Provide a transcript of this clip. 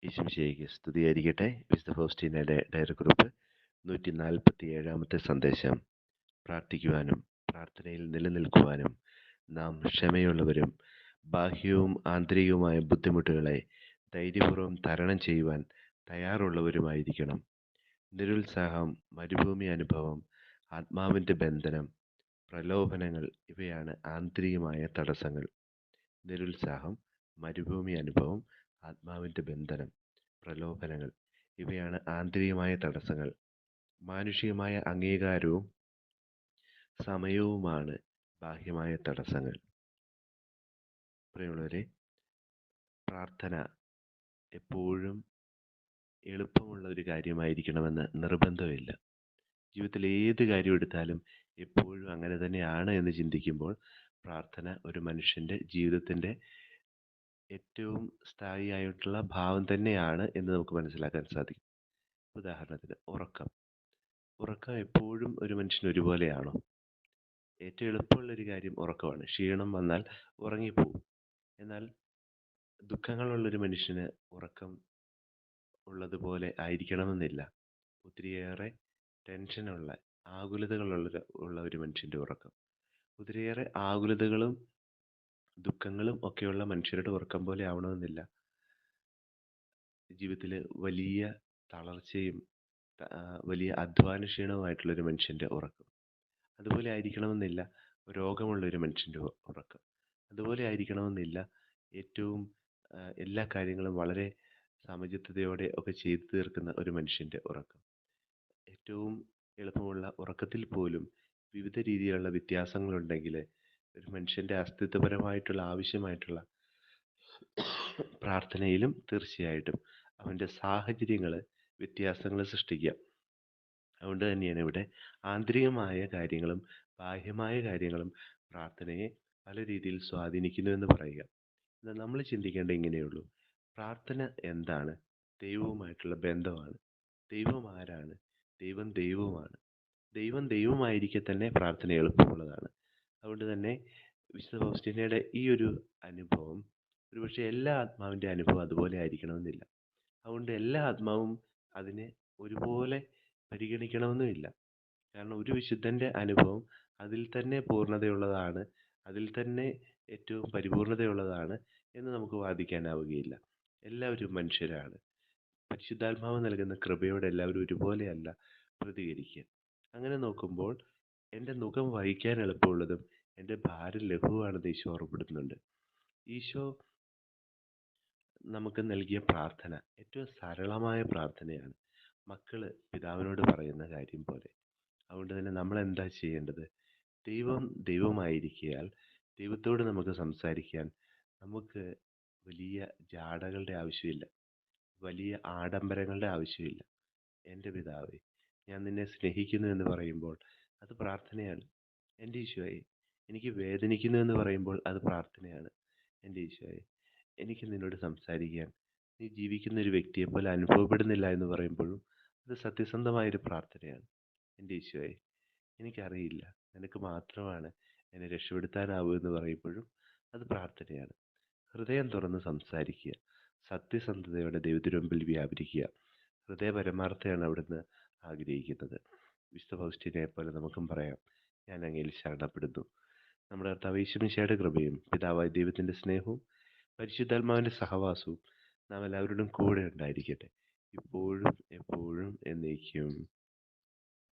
ഈശോമിശിഹായ്ക്ക് സ്തുതിയായിരിക്കട്ടെ. വിശുദ്ധ ഫൗസ്റ്റീനയുടെ ഡയറിക്കുറിപ്പ് 147 സന്ദേശം. പ്രാർത്ഥിക്കുവാനും പ്രാർത്ഥനയിൽ നിലനിൽക്കുവാനും നാം ക്ഷമയുള്ളവരും ബാഹ്യവും ആന്തരികവുമായ ബുദ്ധിമുട്ടുകളെ ധൈര്യപൂർവ്വം തരണം ചെയ്യുവാൻ തയ്യാറുള്ളവരുമായിരിക്കണം. നിരുത്സാഹം, മരുഭൂമി അനുഭവം, ആത്മാവിൻ്റെ ബന്ധനം, പ്രലോഭനങ്ങൾ ഇവയാണ് ആന്തരികമായ തടസ്സങ്ങൾ. നിരുത്സാഹം, മരുഭൂമി അനുഭവം, ആത്മാവിൻ്റെ ബന്ധനം, പ്രലോഭനങ്ങൾ ഇവയാണ് ആന്തരികമായ തടസ്സങ്ങൾ. മാനുഷികമായ അംഗീകാരവും സമയവുമാണ് ബാഹ്യമായ തടസ്സങ്ങൾ. പ്രിയമുള്ളവരെ, പ്രാർത്ഥന എപ്പോഴും എളുപ്പമുള്ള ഒരു കാര്യമായിരിക്കണമെന്ന് നിർബന്ധമില്ല. ജീവിതത്തിൽ ഏത് കാര്യം എടുത്താലും എപ്പോഴും അങ്ങനെ തന്നെയാണ് എന്ന് ചിന്തിക്കുമ്പോൾ പ്രാർത്ഥന ഒരു മനുഷ്യൻ്റെ ജീവിതത്തിൻ്റെ ഏറ്റവും സ്ഥായിയായിട്ടുള്ള ഭാവം തന്നെയാണ് എന്ന് നമുക്ക് മനസ്സിലാക്കാൻ സാധിക്കും. ഉദാഹരണത്തിന് ഉറക്കം എപ്പോഴും ഒരു മനുഷ്യന് ഒരുപോലെയാണോ? ഏറ്റവും എളുപ്പമുള്ളൊരു കാര്യം ഉറക്കമാണ്. ക്ഷീണം വന്നാൽ ഉറങ്ങിപ്പോവും. എന്നാൽ ദുഃഖങ്ങളുള്ളൊരു മനുഷ്യന് ഉറക്കം ഉള്ളതുപോലെ ആയിരിക്കണമെന്നില്ല. ഒത്തിരിയേറെ ടെൻഷനുള്ള, ഉള്ള ഒരു മനുഷ്യൻ്റെ ഉറക്കം, ഒത്തിരിയേറെ ആകുലതകളും ദുഃഖങ്ങളും ഒക്കെയുള്ള മനുഷ്യരുടെ ഉറക്കം പോലെ ആവണമെന്നില്ല. ജീവിതത്തിൽ വലിയ തളർച്ചയും വലിയ അധ്വാന ക്ഷീണവുമായിട്ടുള്ളൊരു മനുഷ്യൻ്റെ ഉറക്കം അതുപോലെ ആയിരിക്കണമെന്നില്ല. രോഗമുള്ളൊരു മനുഷ്യൻ്റെ ഉറക്കം അതുപോലെ ആയിരിക്കണമെന്നില്ല. ഏറ്റവും എല്ലാ കാര്യങ്ങളും വളരെ സമചിത്തതയോടെ ഒക്കെ ചെയ്തു തീർക്കുന്ന ഒരു മനുഷ്യൻ്റെ ഉറക്കം. ഏറ്റവും എളുപ്പമുള്ള ഉറക്കത്തിൽ പോലും വിവിധ രീതിയിലുള്ള വ്യത്യാസങ്ങളുണ്ടെങ്കിൽ ഒരു മനുഷ്യൻ്റെ അസ്തിത്വപരമായിട്ടുള്ള ആവശ്യമായിട്ടുള്ള പ്രാർത്ഥനയിലും തീർച്ചയായിട്ടും അവൻ്റെ സാഹചര്യങ്ങൾ വ്യത്യാസങ്ങൾ സൃഷ്ടിക്കാം. അതുകൊണ്ട് തന്നെയാണ് ഇവിടെ ആന്തരികമായ കാര്യങ്ങളും ബാഹ്യമായ കാര്യങ്ങളും പ്രാർത്ഥനയെ പല രീതിയിൽ സ്വാധീനിക്കുന്നു എന്ന് പറയുക. എന്നാൽ നമ്മൾ ചിന്തിക്കേണ്ട ഇങ്ങനെയുള്ളൂ: പ്രാർത്ഥന എന്താണ്? ദൈവവുമായിട്ടുള്ള ബന്ധമാണ്. ദൈവം ആരാണ്? ദൈവം ദൈവവുമാണ്. ദൈവം ദൈവമായിരിക്കെ തന്നെ പ്രാർത്ഥന എളുപ്പമുള്ളതാണ്. അതുകൊണ്ട് തന്നെ വിശുദ്ധ ഫൗസ്റ്റീനയുടെ ഈ ഒരു അനുഭവം ഒരുപക്ഷെ എല്ലാ ആത്മാവിൻ്റെ അനുഭവം അതുപോലെ ആയിരിക്കണമെന്നില്ല. അതുകൊണ്ട് എല്ലാ ആത്മാവും അതിനെ ഒരുപോലെ പരിഗണിക്കണമെന്നുമില്ല. കാരണം ഒരു വിശുദ്ധൻ്റെ അനുഭവം അതിൽ തന്നെ പൂർണ്ണതയുള്ളതാണ്, അതിൽ തന്നെ ഏറ്റവും പരിപൂർണതയുള്ളതാണ് എന്ന് നമുക്ക് വാദിക്കാനാവുകയില്ല. എല്ലാവരും മനുഷ്യരാണ്. പരിശുദ്ധാത്മാവ് നൽകുന്ന കൃപയോട് എല്ലാവരും ഒരുപോലെയല്ല പ്രതികരിക്കുക. അങ്ങനെ നോക്കുമ്പോൾ എൻ്റെ നുകം വഹിക്കാൻ എളുപ്പമുള്ളതും എൻ്റെ ഭാരം ലഘുവാണെന്ന് ഈശോ ഓർമ്മപ്പെടുത്തുന്നുണ്ട്. ഈശോ നമുക്ക് നൽകിയ പ്രാർത്ഥന ഏറ്റവും സരളമായ പ്രാർത്ഥനയാണ്. മക്കൾ പിതാവിനോട് പറയുന്ന കാര്യം പോലെ. അതുകൊണ്ട് തന്നെ നമ്മൾ എന്താ ചെയ്യേണ്ടത്? ദൈവം ദൈവമായിരിക്കയാൽ ദൈവത്തോട് നമുക്ക് സംസാരിക്കാൻ നമുക്ക് വലിയ ജാടകളുടെ ആവശ്യമില്ല, വലിയ ആഡംബരങ്ങളുടെ ആവശ്യമില്ല. എൻ്റെ പിതാവേ, ഞാൻ നിന്നെ സ്നേഹിക്കുന്നു എന്ന് പറയുമ്പോൾ അത് പ്രാർത്ഥനയാണ്. എൻ്റെ ഈശോയെ, എനിക്ക് വേദനിക്കുന്നു എന്ന് പറയുമ്പോൾ അത് പ്രാർത്ഥനയാണ്. എൻ്റെ ഈശോയെ, എനിക്ക് നിന്നോട് സംസാരിക്കാൻ നീ ജീവിക്കുന്ന ഒരു വ്യക്തിയെപ്പോലെ അനുഭവപ്പെടുന്നില്ല എന്ന് പറയുമ്പോഴും അത് സത്യസന്ധമായൊരു പ്രാർത്ഥനയാണ്. എൻ്റെ ഈശോയെ, എനിക്കറിയില്ല, നിനക്ക് മാത്രമാണ് എന്നെ രക്ഷപ്പെടുത്താനാവൂ എന്ന് പറയുമ്പോഴും അത് പ്രാർത്ഥനയാണ്. ഹൃദയം തുറന്ന് സംസാരിക്കുക, സത്യസന്ധതയോടെ ദൈവത്തിനു മുമ്പിൽ വ്യാപരിക്കുക. ഹൃദയ പരമാർത്ഥയാണ് അവിടുന്ന് ആഗ്രഹിക്കുന്നത്. വിശുദ്ധ ഫൗസ്റ്റീനയെ പോലെ നമുക്കും പറയാം: ഞാൻ അങ്ങയിൽ ശരണപ്പെടുന്നു. നമ്മുടെ കർത്താവ് യേശു മിശിഹായുടെ കൃപയും പിതാവായ ദൈവത്തിൻ്റെ സ്നേഹവും പരിശുദ്ധാത്മാവിൻ്റെ സഹവാസവും നാം എല്ലാവരോടും കൂടെ ഉണ്ടായിരിക്കട്ടെ, ഇപ്പോഴും എപ്പോഴും എന്നേക്കും.